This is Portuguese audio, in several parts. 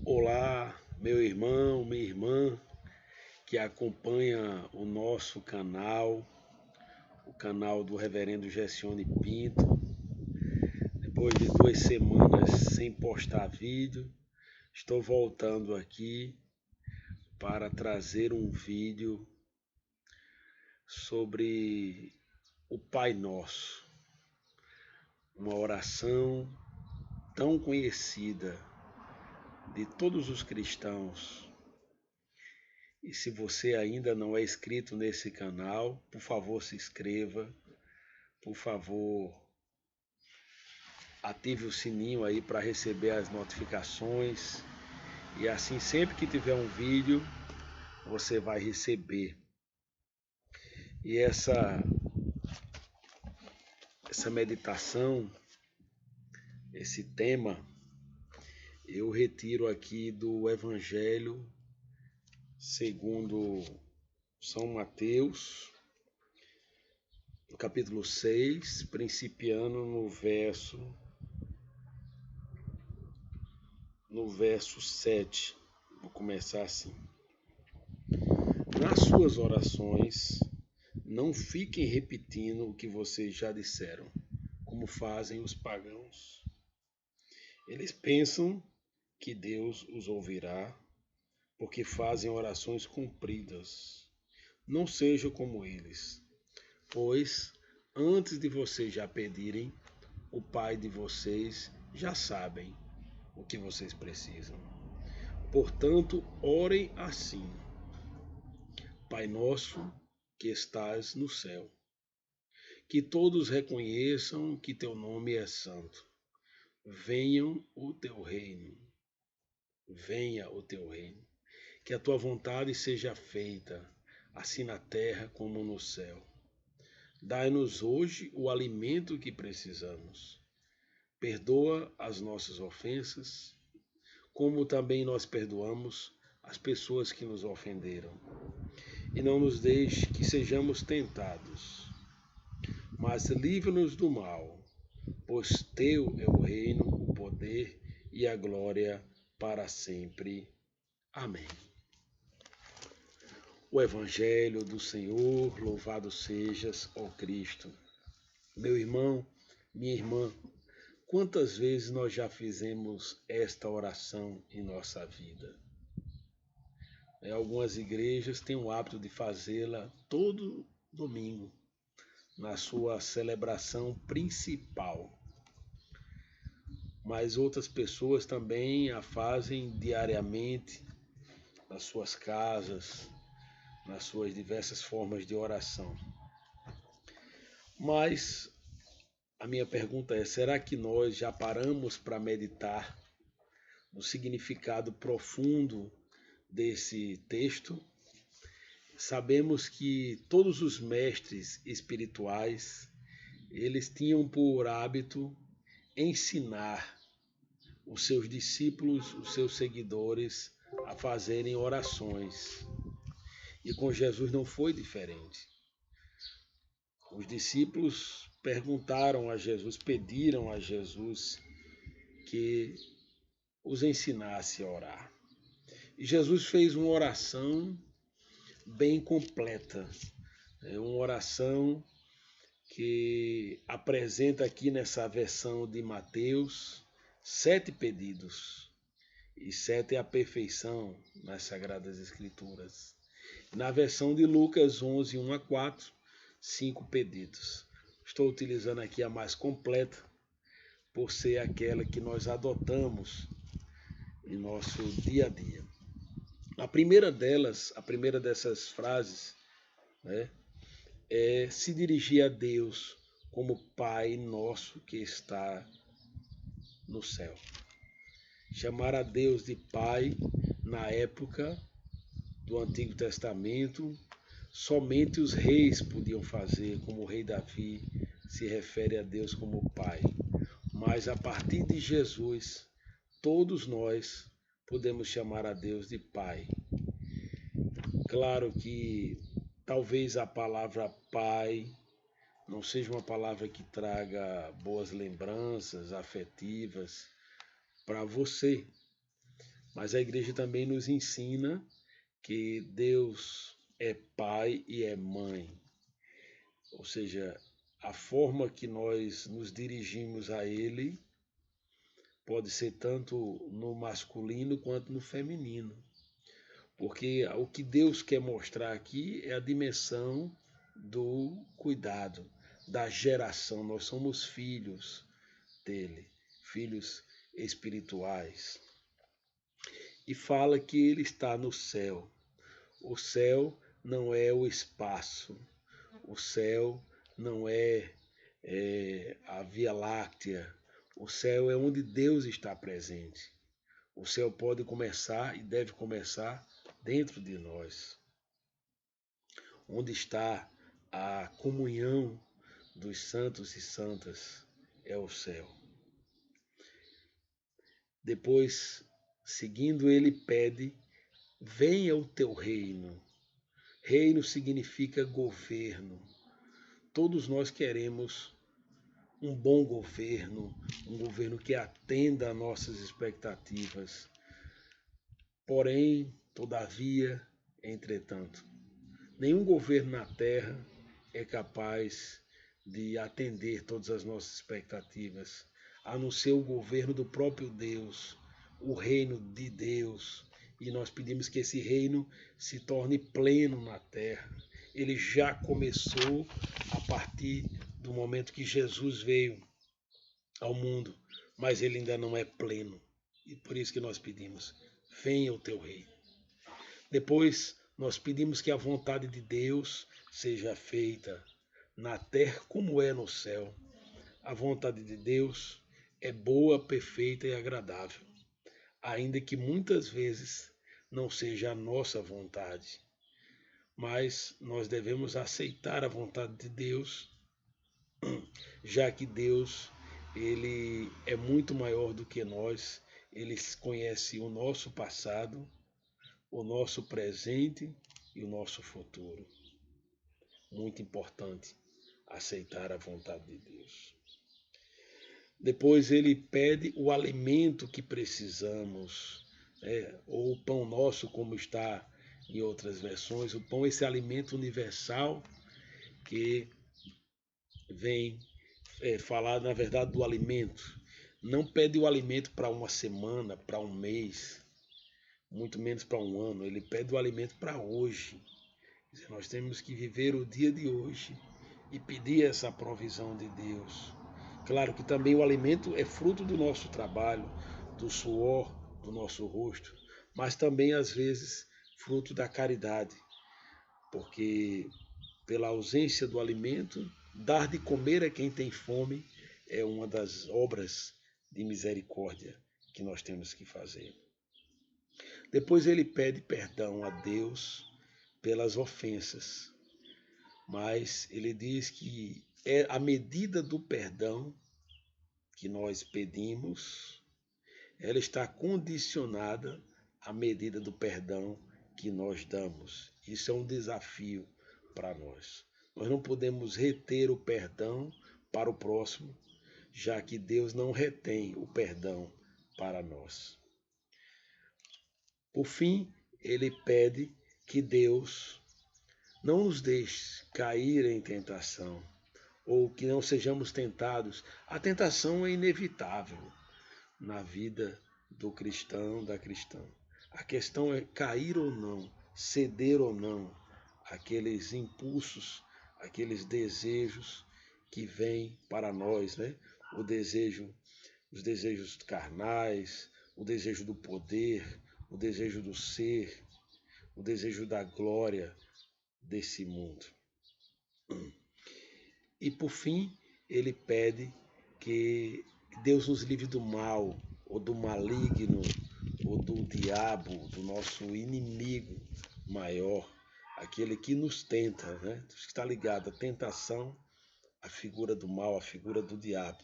Olá, meu irmão, minha irmã que acompanha o nosso canal, o canal do Reverendo Gessione Pinto. Depois de 2 semanas sem postar vídeo, estou voltando aqui para trazer um vídeo sobre o Pai Nosso, uma oração tão conhecida de todos os cristãos. E se você ainda não é inscrito nesse canal, por favor se inscreva, por favor ative o sininho aí para receber as notificações e assim sempre que tiver um vídeo você vai receber. E essa meditação, esse tema, eu retiro aqui do Evangelho segundo São Mateus, no capítulo 6, principiando no verso 7. Vou começar assim. Nas suas orações, não fiquem repetindo o que vocês já disseram, como fazem os pagãos. Eles pensam que Deus os ouvirá, porque fazem orações compridas. Não sejam como eles, pois antes de vocês já pedirem, o Pai de vocês já sabem o que vocês precisam. Portanto, orem assim: Pai nosso que estás no céu, que todos reconheçam que teu nome é santo. Venha o teu reino. Venha o teu reino. Que a tua vontade seja feita, assim na terra como no céu. Dai-nos hoje o alimento que precisamos. Perdoa as nossas ofensas, como também nós perdoamos as pessoas que nos ofenderam. E não nos deixe que sejamos tentados, mas livra-nos do mal, pois teu é o reino, o poder e a glória para sempre. Amém. O Evangelho do Senhor, louvado sejas, ó Cristo. Meu irmão, minha irmã, quantas vezes nós já fizemos esta oração em nossa vida? Algumas igrejas têm o hábito de fazê-la todo domingo, na sua celebração principal. Mas outras pessoas também a fazem diariamente nas suas casas, nas suas diversas formas de oração. Mas a minha pergunta é: será que nós já paramos para meditar no significado profundo desse texto? Sabemos que todos os mestres espirituais, eles tinham por hábito ensinar os seus discípulos, os seus seguidores, a fazerem orações. E com Jesus não foi diferente. Os discípulos perguntaram a Jesus, pediram a Jesus que os ensinasse a orar. E Jesus fez uma oração bem completa, uma oração que apresenta aqui nessa versão de Mateus 7 pedidos, e 7 é a perfeição nas Sagradas Escrituras. Na versão de Lucas 11, 1 a 4, 5 pedidos. Estou utilizando aqui a mais completa, por ser aquela que nós adotamos em nosso dia a dia. A primeira dessas frases, é se dirigir a Deus como Pai nosso que está no céu. Chamar a Deus de Pai na época do Antigo Testamento, somente os reis podiam fazer, como o rei Davi se refere a Deus como Pai. Mas a partir de Jesus, todos nós podemos chamar a Deus de Pai. Claro que talvez a palavra Pai não seja uma palavra que traga boas lembranças afetivas para você, Mas a igreja também nos ensina que Deus é pai e é mãe. Ou seja, a forma que nós nos dirigimos a Ele pode ser tanto no masculino quanto no feminino. Porque o que Deus quer mostrar aqui é a dimensão do cuidado, da geração. Nós somos filhos dele, filhos espirituais. E fala que ele está no céu. O céu não é o espaço, o céu não é a Via Láctea, o céu é onde Deus está presente. O céu pode começar e deve começar dentro de nós, onde está a comunhão dos santos e santas, é o céu. Depois, seguindo, ele pede: venha o teu reino. Reino significa governo. Todos nós queremos um bom governo, um governo que atenda às nossas expectativas. Porém, todavia, entretanto, nenhum governo na Terra é capaz de atender todas as nossas expectativas, a não ser o governo do próprio Deus, o reino de Deus. E nós pedimos que esse reino se torne pleno na Terra. Ele já começou a partir do momento que Jesus veio ao mundo, mas ele ainda não é pleno. E por isso que nós pedimos: venha o teu reino. Depois, nós pedimos que a vontade de Deus seja feita na terra como é no céu. A vontade de Deus é boa, perfeita e agradável, ainda que muitas vezes não seja a nossa vontade. Mas nós devemos aceitar a vontade de Deus, já que Deus, ele é muito maior do que nós, ele conhece o nosso passado, o nosso presente e o nosso futuro. Muito importante aceitar a vontade de Deus. Depois ele pede o alimento que precisamos, ou o pão nosso, como está em outras versões. O pão, esse alimento universal que vem falar, na verdade, do alimento. Não pede o alimento para uma semana, para um mês, muito menos para um ano. Ele pede o alimento para hoje. Quer dizer, nós temos que viver o dia de hoje e pedir essa provisão de Deus. Claro que também o alimento é fruto do nosso trabalho, do suor do nosso rosto, mas também às vezes fruto da caridade, porque pela ausência do alimento, dar de comer a quem tem fome é uma das obras de misericórdia que nós temos que fazer. Depois ele pede perdão a Deus pelas ofensas, mas ele diz que é a medida do perdão que nós pedimos, ela está condicionada à medida do perdão que nós damos. Isso é um desafio para nós. Nós não podemos reter o perdão para o próximo, já que Deus não retém o perdão para nós. Por fim, ele pede que Deus não nos deixe cair em tentação, ou que não sejamos tentados. A tentação é inevitável na vida do cristão, da cristã. A questão é cair ou não, ceder ou não àqueles impulsos, aqueles desejos que vêm para nós, né? Os desejos carnais, o desejo do poder, o desejo do ser, o desejo da glória desse mundo. E por fim, ele pede que Deus nos livre do mal, ou do maligno, ou do diabo, do nosso inimigo maior, aquele que nos tenta, né? Está ligado à tentação, a figura do mal, a figura do diabo.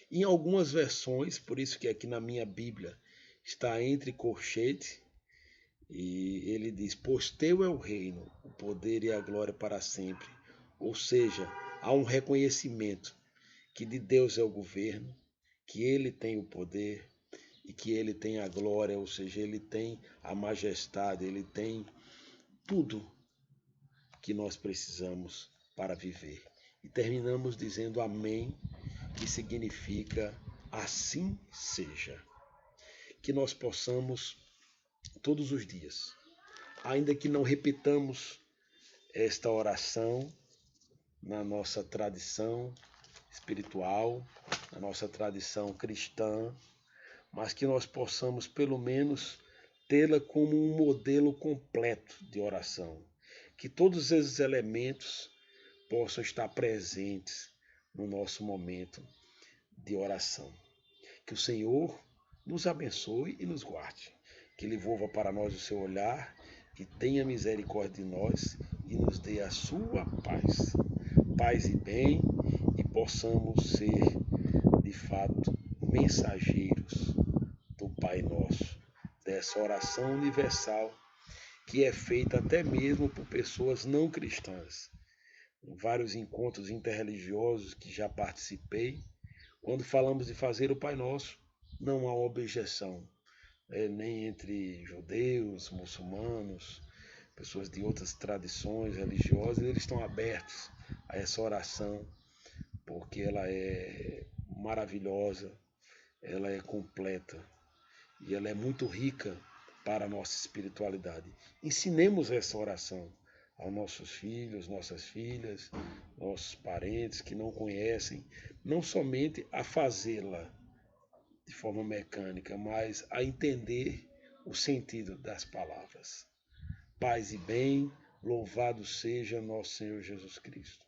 Em algumas versões, por isso que aqui na minha Bíblia está entre colchete, e ele diz: pois teu é o reino, o poder e a glória para sempre. Ou seja, há um reconhecimento que de Deus é o governo, que ele tem o poder e que ele tem a glória, ou seja, ele tem a majestade, ele tem tudo que nós precisamos para viver. E terminamos dizendo amém, que significa assim seja. Que nós possamos todos os dias, ainda que não repitamos esta oração na nossa tradição espiritual, na nossa tradição cristã, mas que nós possamos pelo menos tê-la como um modelo completo de oração, que todos esses elementos possam estar presentes no nosso momento de oração. Que o Senhor nos abençoe e nos guarde, que Ele volva para nós o seu olhar, que tenha misericórdia de nós e nos dê a sua paz. Paz e bem, e possamos ser, de fato, mensageiros do Pai Nosso, dessa oração universal que é feita até mesmo por pessoas não cristãs. Em vários encontros interreligiosos que já participei, quando falamos de fazer o Pai Nosso, não há objeção, nem entre judeus, muçulmanos, pessoas de outras tradições religiosas, eles estão abertos a essa oração, porque ela é maravilhosa, ela é completa e ela é muito rica para a nossa espiritualidade. Ensinemos essa oração aos nossos filhos, nossas filhas, nossos parentes que não conhecem, não somente a fazê-la de forma mecânica, mas a entender o sentido das palavras. Paz e bem, louvado seja nosso Senhor Jesus Cristo.